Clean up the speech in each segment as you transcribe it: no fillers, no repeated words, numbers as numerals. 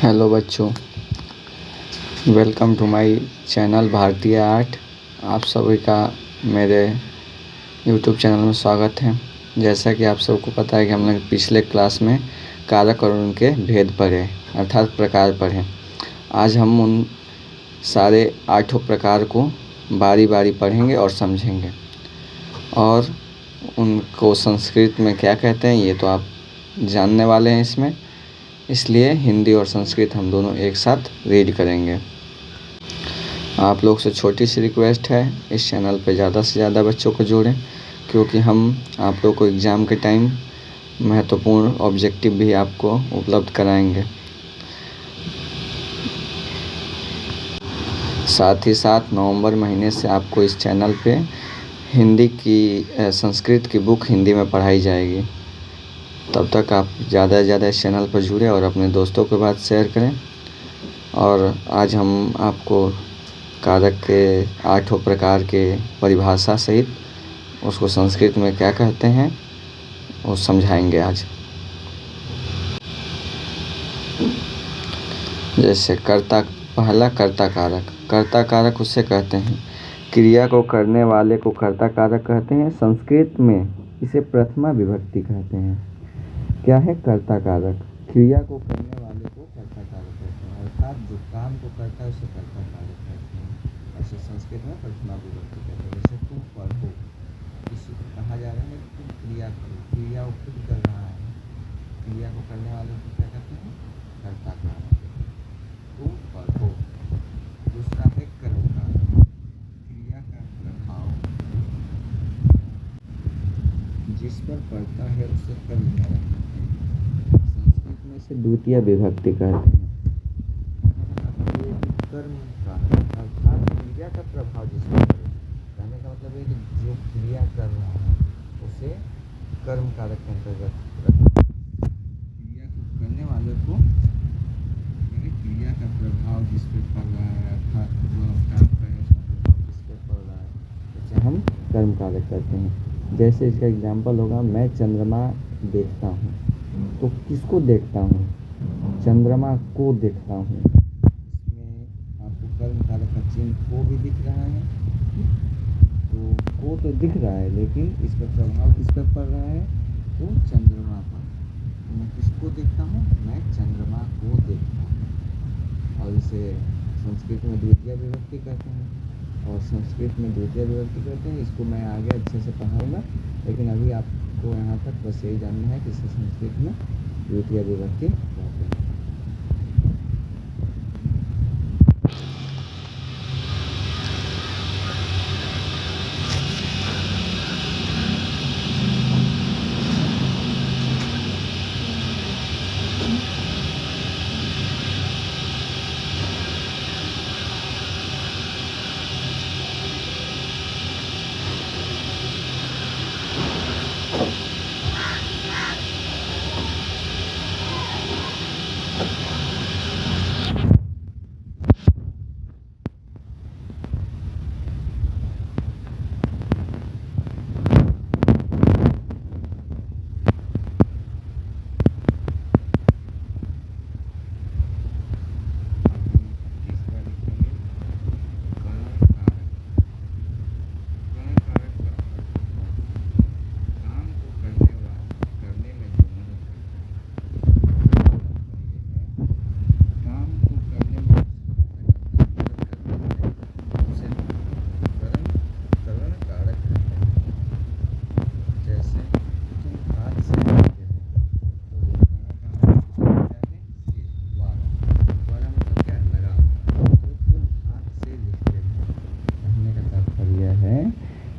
Hello बच्चों, welcome to my channel भारतीय art. आप सभी का मेरे यूट्यूब चैनल में स्वागत है। जैसा कि आप सबको पता है कि हमने पिछले क्लास में कारक और उनके भेद पढ़े अर्थात प्रकार पढ़े। आज हम उन सारे 8 प्रकार को बारी बारी पढ़ेंगे और समझेंगे, और उनको संस्कृत में क्या कहते हैं ये तो आप जानने वाले हैं इसमें, इसलिए हिंदी और संस्कृत हम दोनों एक साथ रीड करेंगे। आप लोग से छोटी सी रिक्वेस्ट है, इस चैनल पे ज़्यादा से ज़्यादा बच्चों को जोड़ें, क्योंकि हम आप लोग को एग्ज़ाम के टाइम महत्वपूर्ण ऑब्जेक्टिव भी आपको उपलब्ध कराएंगे। साथ ही साथ नवंबर महीने से आपको इस चैनल पे हिंदी की संस्कृत की बुक हिंदी में पढ़ाई जाएगी। तब तक आप ज़्यादा से ज़्यादा इस चैनल पर जुड़ें और अपने दोस्तों के साथ शेयर करें। और आज हम आपको कारक के 8 प्रकार के परिभाषा सहित उसको संस्कृत में क्या कहते हैं वो समझाएंगे आज। जैसे पहला कर्ता कारक। कर्ता कारक उससे कहते हैं क्रिया को करने वाले को कर्ता कारक कहते हैं। संस्कृत में इसे प्रथमा विभक्ति कहते हैं। क्या है कर्ता कारक? क्रिया को करने वाले को कर्ता कारक कहते हैं, अर्थात जो काम को करता है उसे कर्ता कारक कहते हैं। ऐसे संस्कृत में प्रथमा विभक्ति कहते हैं। जैसे तुम पढ़ो, किसी को कहा जा रहा है कि तुम क्रिया करो, क्रिया वो खुद कर रहा है, क्रिया को करने वाले को क्या कहते हैं? कर्ता कारक। तुम पढ़ो। दूसरा है कर्म कारक। क्रिया का प्रभाव जिस पर पड़ता है उसे कर्म कारक कहते हैं। संस्कृत में से द्वितीय विभक्ति कहते हैं। कर्म कारक अर्थात क्रिया का प्रभाव जिस पर पड़े। कहने का मतलब है कि जो क्रिया कर रहा है उसे कर्म कारक के अंतर्गत रखना। क्रिया को करने वाले को क्रिया का प्रभाव जिस पर पड़ रहा है, अर्थात जो हम काम कर रहे हैं उसका प्रभाव जिस पर पड़ रहा है उसे हम कर्म कारक कहते हैं। जैसे इसका एग्जाम्पल होगा, मैं चंद्रमा देखता हूँ। तो किसको देखता हूँ? चंद्रमा को देखता हूँ। इसमें आपको कर्म कारक का चिन्ह को भी दिख रहा है, तो को तो दिख रहा है, लेकिन इस पर प्रभाव किस पर पड़ रहा है? तो चंद्रमा पर। तो मैं किसको देखता हूँ? मैं चंद्रमा को देखता हूँ। और इसे संस्कृत में द्वितीय विभक्ति कहते हैं। और संस्कृत में द्वितीय विभक्ति कहते हैं। इसको मैं आगे अच्छे से पढ़ाऊँगा, लेकिन अभी आपको यहाँ तक बस यही जानना है कि इसे संस्कृत में द्वितीय विभक्ति कहते हैं।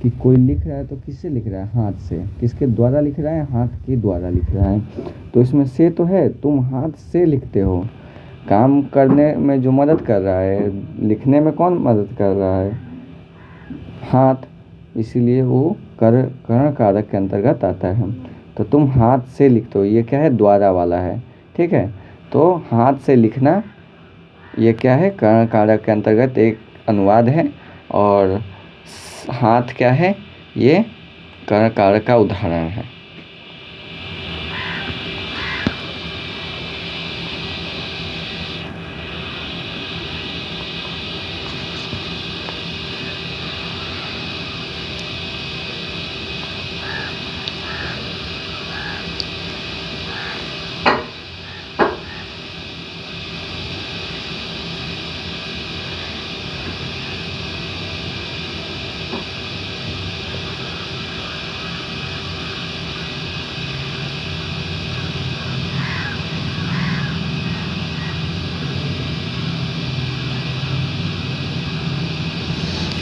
कि कोई लिख रहा है तो किससे लिख रहा है? हाथ से। किसके द्वारा लिख रहा है? हाथ के द्वारा लिख रहा है। तो इसमें से तो है, तुम हाथ से लिखते हो। काम करने में जो मदद कर रहा है, लिखने में कौन मदद कर रहा है? हाथ। इसीलिए वो कर्ण कारक के अंतर्गत आता है। तो तुम हाथ से लिखते हो, ये क्या है? द्वारा वाला है। ठीक है, तो हाथ से लिखना ये क्या है? कर्ण कारक के अंतर्गत एक अनुवाद है। और हाथ क्या है? ये कर्ण कारक का उदाहरण है।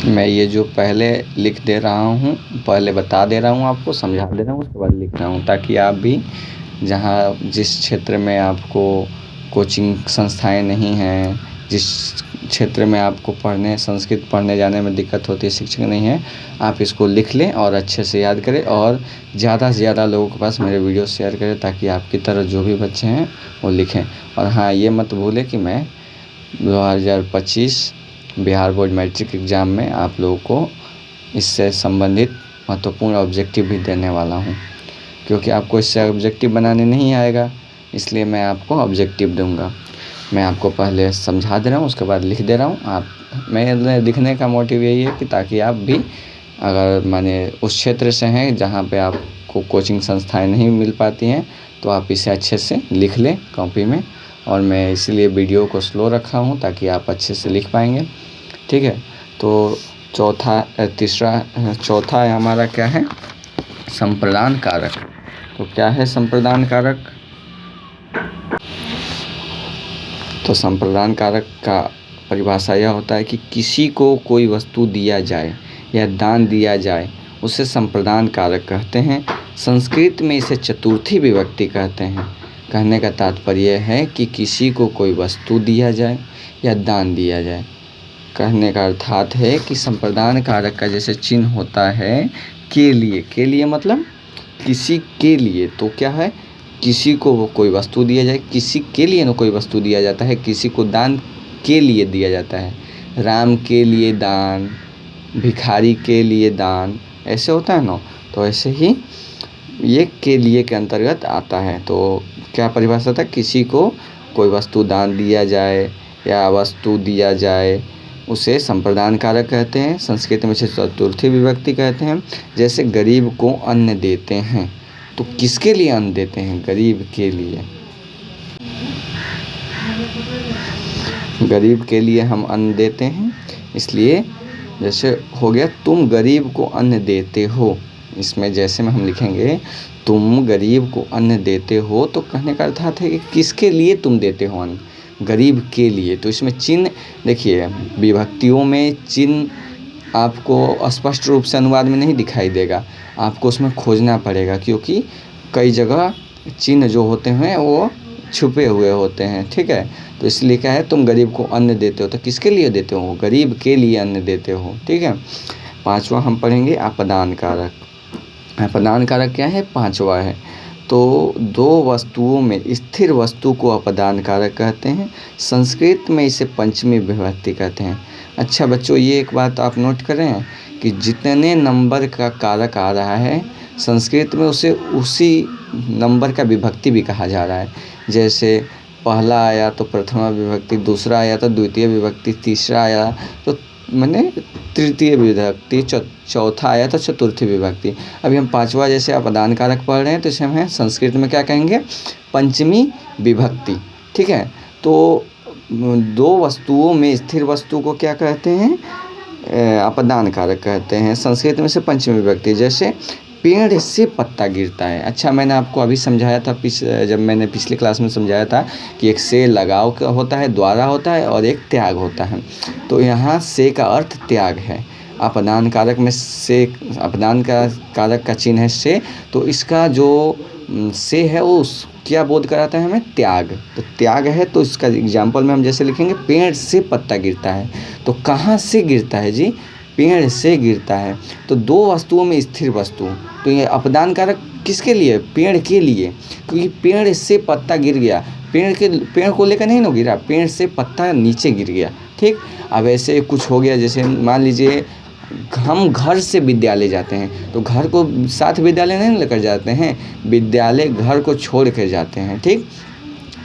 मैं ये जो पहले लिख दे रहा हूँ, पहले बता दे रहा हूँ, आपको समझा दे रहा हूँ, उसके बाद लिख रहा हूँ, ताकि आप भी जिस क्षेत्र में आपको कोचिंग संस्थाएं नहीं हैं, जिस क्षेत्र में आपको संस्कृत पढ़ने जाने में दिक्कत होती है, शिक्षक नहीं है, आप इसको लिख लें और अच्छे से याद करें और ज़्यादा से ज़्यादा लोगों के पास मेरे वीडियो शेयर करें, ताकि आपकी तरह जो भी बच्चे हैं वो लिखें। और हाँ, ये मत भूलें कि मैं 2025 बिहार बोर्ड मैट्रिक एग्ज़ाम में आप लोगों को इससे संबंधित महत्वपूर्ण ऑब्जेक्टिव भी देने वाला हूँ, क्योंकि आपको इससे ऑब्जेक्टिव बनाने नहीं आएगा, इसलिए मैं आपको ऑब्जेक्टिव दूंगा। मैं आपको पहले समझा दे रहा हूँ, उसके बाद लिख दे रहा हूँ। मैं लिखने का मोटिव यही है कि ताकि आप भी, अगर माने उस क्षेत्र से हैं जहाँ पे आपको कोचिंग संस्थाएं नहीं मिल पाती हैं, तो आप इसे अच्छे से लिख लें कॉपी में। और मैं इसीलिए वीडियो को स्लो रखा हूँ ताकि आप अच्छे से लिख पाएंगे, ठीक है। तो चौथा है हमारा क्या है, संप्रदान कारक। तो क्या है संप्रदान कारक? तो संप्रदान कारक का परिभाषा यह होता है कि किसी को कोई वस्तु दिया जाए या दान दिया जाए, उसे संप्रदान कारक कहते हैं। संस्कृत में इसे चतुर्थी विभक्ति कहते हैं। कहने का तात्पर्य है कि किसी को कोई वस्तु दिया जाए या दान दिया जाए। कहने का अर्थात है कि संप्रदान कारक का जैसे चिन्ह होता है के लिए मतलब किसी के लिए, तो क्या है, किसी को कोई वस्तु दिया जाए, किसी के लिए ना कोई वस्तु दिया जाता है, किसी को दान के लिए दिया जाता है। राम के लिए दान, भिखारी के लिए दान, ऐसे होता है ना। तो ऐसे ही ये के लिए के अंतर्गत आता है। तो क्या परिभाषा था, किसी को कोई वस्तु दान दिया जाए या वस्तु दिया जाए, उसे संप्रदान कारक कहते हैं। संस्कृत में इसे चतुर्थी विभक्ति कहते हैं। जैसे गरीब को अन्न देते हैं, तो किसके लिए अन्न देते हैं? गरीब के लिए। गरीब के लिए हम अन्न देते हैं, इसलिए जैसे हो गया तुम गरीब को अन्न देते हो, इसमें जैसे में हम लिखेंगे तुम गरीब को अन्न देते हो, तो कहने का अर्थात है कि किसके लिए तुम देते हो अन्न, गरीब के लिए। तो इसमें चिन्ह देखिए, विभक्तियों में चिन्ह आपको स्पष्ट रूप से अनुवाद में नहीं दिखाई देगा, आपको उसमें खोजना पड़ेगा, क्योंकि कई जगह चिन्ह जो होते हैं वो छुपे हुए होते हैं, ठीक है। तो इसलिए क्या है, तुम गरीब को अन्न देते हो, तो किसके लिए देते हो? गरीब के लिए अन्न देते हो, ठीक है। पांचवा हम पढ़ेंगे अपदान कारक। अपदान कारक क्या है? पांचवा है। तो दो वस्तुओं में स्थिर वस्तु को अपदान कारक कहते हैं। संस्कृत में इसे पंचमी विभक्ति कहते हैं। अच्छा बच्चों, ये एक बात आप नोट करें कि जितने नंबर का कारक आ रहा है संस्कृत में, उसे उसी नंबर का विभक्ति भी कहा जा रहा है। जैसे पहला आया तो प्रथमा विभक्ति, दूसरा आया तो द्वितीय विभक्ति, तीसरा आया तो माने तृतीय विभक्ति, चौथा आया तो चतुर्थी विभक्ति। अभी हम पांचवा जैसे अपदान कारक पढ़ रहे हैं, तो इसे हम संस्कृत में क्या कहेंगे? पंचमी विभक्ति, ठीक है। तो दो वस्तुओं में स्थिर वस्तु को क्या कहते हैं? अपदान कारक कहते हैं। संस्कृत में से पंचमी विभक्ति। जैसे पेड़ से पत्ता गिरता है। अच्छा, मैंने आपको अभी समझाया था, जब मैंने पिछली क्लास में समझाया था कि एक से लगाव का होता है, द्वारा होता है, और एक त्याग होता है। तो यहाँ से का अर्थ त्याग है। अपदान कारक में से, अपदान का कारक का चिन्ह है से, तो इसका जो से है वो क्या बोध कराता है हमें? त्याग। तो त्याग है, तो इसका एग्जाम्पल में हम जैसे लिखेंगे पेड़ से पत्ता गिरता है, तो कहाँ से गिरता है जी? पेड़ से गिरता है। तो दो वस्तुओं में स्थिर वस्तु, तो ये अपदान कारक किसके लिए? पेड़ के लिए, क्योंकि पेड़ से पत्ता गिर गया, पेड़ को लेकर नहीं ना गिरा, पेड़ से पत्ता नीचे गिर गया, ठीक। अब ऐसे कुछ हो गया, जैसे मान लीजिए हम घर से विद्यालय जाते हैं, तो घर को साथ विद्यालय नहीं लेकर जाते हैं, विद्यालय घर को छोड़ कर जाते हैं, ठीक।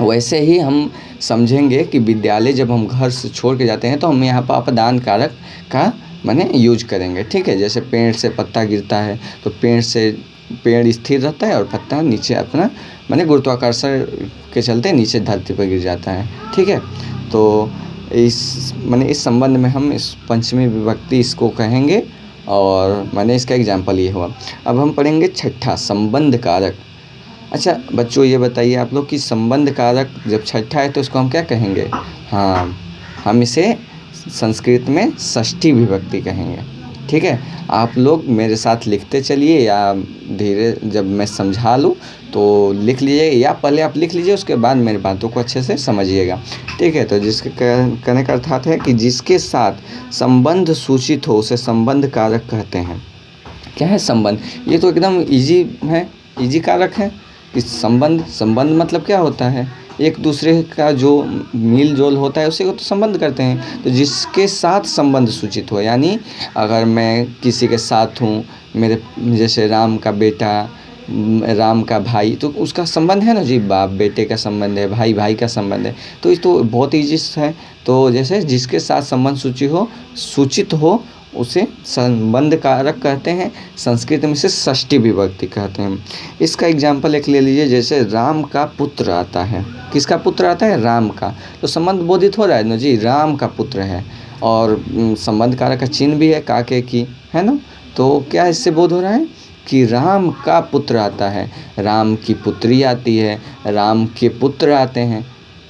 वैसे ही हम समझेंगे कि विद्यालय जब हम घर से छोड़ के जाते हैं, तो हम यहाँ पर अपदान कारक का माने यूज करेंगे, ठीक है। जैसे पेड़ से पत्ता गिरता है, तो पेड़ स्थिर रहता है और पत्ता नीचे अपना माने गुरुत्वाकर्षण के चलते नीचे धरती पर गिर जाता है, ठीक है। तो इस संबंध में हम इस पंचमी विभक्ति इसको कहेंगे, और माने इसका एग्जाम्पल ये हुआ। अब हम पढ़ेंगे छठा, संबंध कारक। अच्छा बच्चों, ये बताइए आप लोग कि संबंध कारक जब छठा है तो इसको हम क्या कहेंगे? हाँ, हम इसे संस्कृत में षष्ठी विभक्ति कहेंगे। ठीक है, आप लोग मेरे साथ लिखते चलिए या धीरे जब मैं समझा लूँ तो लिख लीजिए, या पहले आप लिख लीजिए उसके बाद मेरी बातों को अच्छे से समझिएगा। ठीक है, तो जिसके कहने का अर्थात है कि जिसके साथ संबंध सूचित हो उसे संबंध कारक कहते हैं। क्या है संबंध? ये तो एकदम इजी है, इजी कारक है कि संबंध मतलब क्या होता है? एक दूसरे का जो मेल जोल होता है उसी को तो संबंध करते हैं। तो जिसके साथ संबंध सूचित हो, यानी अगर मैं किसी के साथ हूँ, मेरे जैसे राम का बेटा, राम का भाई, तो उसका संबंध है ना जी, बाप बेटे का संबंध है, भाई भाई का संबंध है। तो ये तो बहुत ईजी है। तो जैसे जिसके साथ संबंध सूचित हो उसे संबंध कारक कहते हैं। संस्कृत में से षष्ठी विभक्ति कहते हैं। इसका एग्जाम्पल एक ले लीजिए, जैसे राम का पुत्र आता है। किसका पुत्र आता है? राम का। तो संबंध बोधित हो रहा है ना जी, राम का पुत्र है, और संबंध कारक का चिन्ह भी है काके की, है ना। तो क्या इससे बोध हो रहा है कि राम का पुत्र आता है, राम की पुत्री आती है, राम के पुत्र आते हैं,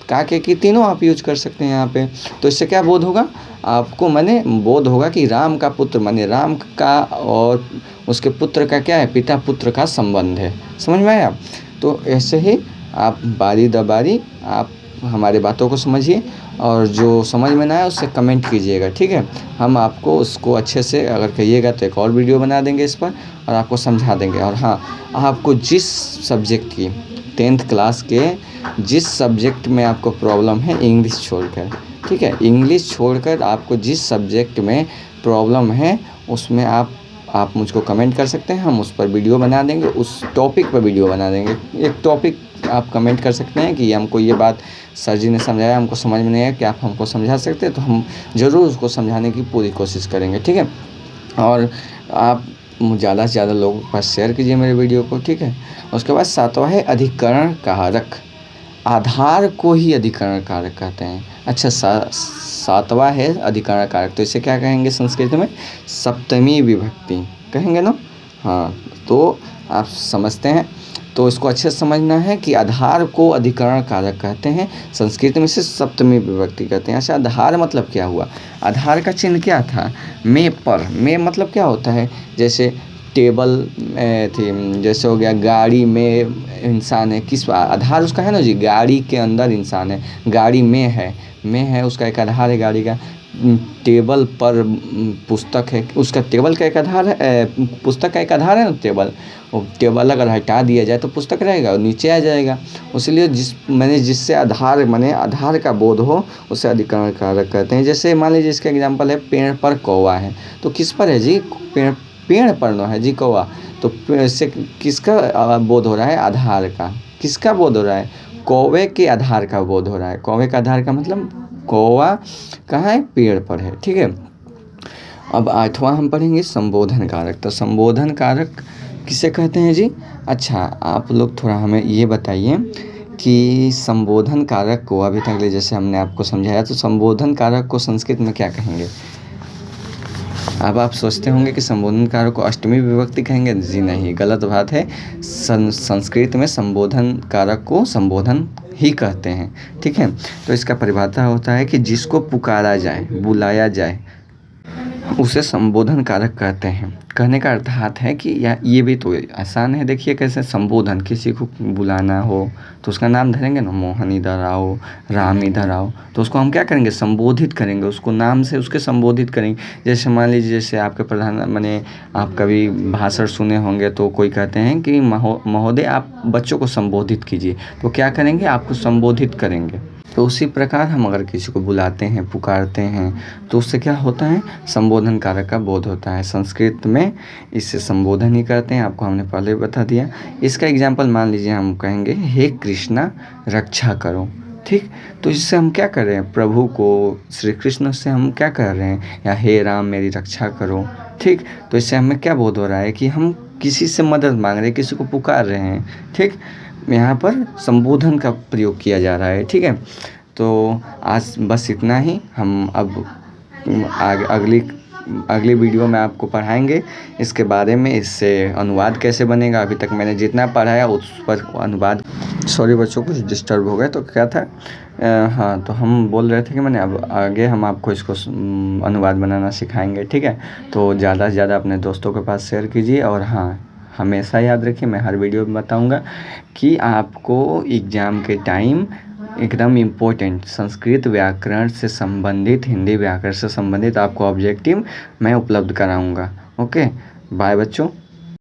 काके की तीनों आप यूज कर सकते हैं यहाँ पे। तो इससे क्या बोध होगा आपको? माने बोध होगा कि राम का पुत्र माने राम का और उसके पुत्र का क्या है? पिता पुत्र का संबंध है। समझ में आया? तो ऐसे ही आप बारी द बारी आप हमारे बातों को समझिए, और जो समझ में ना आए उससे कमेंट कीजिएगा। ठीक है, हम आपको उसको अच्छे से अगर कहिएगा तो एक और वीडियो बना देंगे इस पर और आपको समझा देंगे। और हाँ, आपको जिस सब्जेक्ट की 10th क्लास के जिस सब्जेक्ट में आपको प्रॉब्लम है, इंग्लिश छोड़कर, ठीक है, इंग्लिश छोड़कर आपको जिस सब्जेक्ट में प्रॉब्लम है उसमें आप मुझको कमेंट कर सकते हैं, हम उस पर वीडियो बना देंगे, उस टॉपिक पर वीडियो बना देंगे। एक टॉपिक आप कमेंट कर सकते हैं कि हमको ये बात सर जी ने समझाया, हमको समझ में नहीं आया, क्या आप हमको समझा सकते हैं? तो हम ज़रूर उसको समझाने की पूरी कोशिश करेंगे। ठीक है, और आप ज़्यादा से ज़्यादा लोगों के पास शेयर कीजिए मेरे वीडियो को। ठीक है, उसके बाद 7वां है अधिकरण कारक। आधार को ही अधिकरण कारक कहते हैं। अच्छा, 7वां है अधिकरण कारक, तो इसे क्या कहेंगे संस्कृत में? सप्तमी विभक्ति कहेंगे ना। हाँ, तो आप समझते हैं, तो इसको अच्छे से समझना है कि आधार को अधिकरण कारक कहते हैं, संस्कृत में से सप्तमी विभक्ति कहते हैं। अच्छा, आधार मतलब क्या हुआ? आधार का चिन्ह क्या था? में पर। में मतलब क्या होता है? जैसे टेबल थी, जैसे हो गया गाड़ी में इंसान है, किस आधार उसका है ना जी, गाड़ी के अंदर इंसान है, गाड़ी में है उसका एक आधार है गाड़ी का। टेबल पर पुस्तक है, उसका टेबल का एक आधार है, पुस्तक का एक आधार है ना टेबल। वो टेबल अगर हटा दिया जाए तो पुस्तक रहेगा और नीचे आ जाएगा। इसलिए जिससे आधार का बोध हो उसे अधिकरण कारक कहते हैं। जैसे मान लीजिए इसका एग्जांपल है, पेड़ पर कौवा है, तो किस पर है जी? पेड़ पर न है जी कौवा, तो इससे किसका बोध हो रहा है? आधार का। किसका बोध हो रहा है? कौवे के आधार का बोध हो रहा है। कौवे का आधार का मतलब कौवा कहाँ है? पेड़ पर है। ठीक है, अब 8वां हम पढ़ेंगे संबोधन कारक। तो संबोधन कारक किसे कहते हैं जी? अच्छा, आप लोग थोड़ा हमें ये बताइए कि संबोधन कारक को अभी तक जैसे हमने आपको समझाया, तो संबोधन कारक को संस्कृत में क्या कहेंगे? अब आप सोचते होंगे कि संबोधन कारक को अष्टमी विभक्ति कहेंगे। जी नहीं, गलत बात है। संस्कृत में संबोधन कारक को संबोधन ही कहते हैं। ठीक है, तो इसका परिभाषा होता है कि जिसको पुकारा जाए, बुलाया जाए, उसे संबोधन कारक कहते हैं। कहने का अर्थात है कि ये भी तो आसान है। देखिए कैसे संबोधन, किसी को बुलाना हो तो उसका नाम धरेंगे ना, मोहन इधर आओ, राम इधर आओ, तो उसको हम क्या करेंगे? संबोधित करेंगे, उसको नाम से उसके संबोधित करेंगे। जैसे मान लीजिए, जैसे आपके प्रधान आप कभी भाषण सुने होंगे तो कोई कहते हैं कि महोदय आप बच्चों को संबोधित कीजिए, तो क्या करेंगे? आपको संबोधित करेंगे। तो उसी प्रकार हम अगर किसी को बुलाते हैं, पुकारते हैं, तो उससे क्या होता है? संबोधन कारक का बोध होता है। संस्कृत में इसे संबोधन ही कहते हैं, आपको हमने पहले बता दिया। इसका एग्जाम्पल मान लीजिए, हम कहेंगे हे कृष्णा रक्षा करो। ठीक, तो इससे हम क्या कर रहे हैं? प्रभु को, श्री कृष्ण से हम क्या कर रहे हैं? या हे राम मेरी रक्षा करो। ठीक, तो इससे हमें क्या बोध हो रहा है कि हम किसी से मदद मांग रहे हैं, किसी को पुकार रहे हैं। ठीक, यहाँ पर संबोधन का प्रयोग किया जा रहा है। ठीक है, तो आज बस इतना ही। हम अब अगली वीडियो में आपको पढ़ाएंगे इसके बारे में, इससे अनुवाद कैसे बनेगा। अभी तक मैंने जितना पढ़ाया उस पर अनुवाद सॉरी बच्चों, कुछ डिस्टर्ब हो गया। तो क्या था, हाँ, तो हम बोल रहे थे कि मैंने अब आगे हम आपको इसको अनुवाद बनाना सिखाएंगे, ठीक है। तो ज़्यादा से ज़्यादा अपने दोस्तों के पास शेयर कीजिए। और हाँ, हमेशा याद रखिए, मैं हर वीडियो में बताऊंगा कि आपको एग्ज़ाम के टाइम एकदम इम्पोर्टेंट संस्कृत व्याकरण से संबंधित, हिंदी व्याकरण से संबंधित आपको ऑब्जेक्टिव मैं उपलब्ध कराऊंगा। ओके, बाय बच्चों।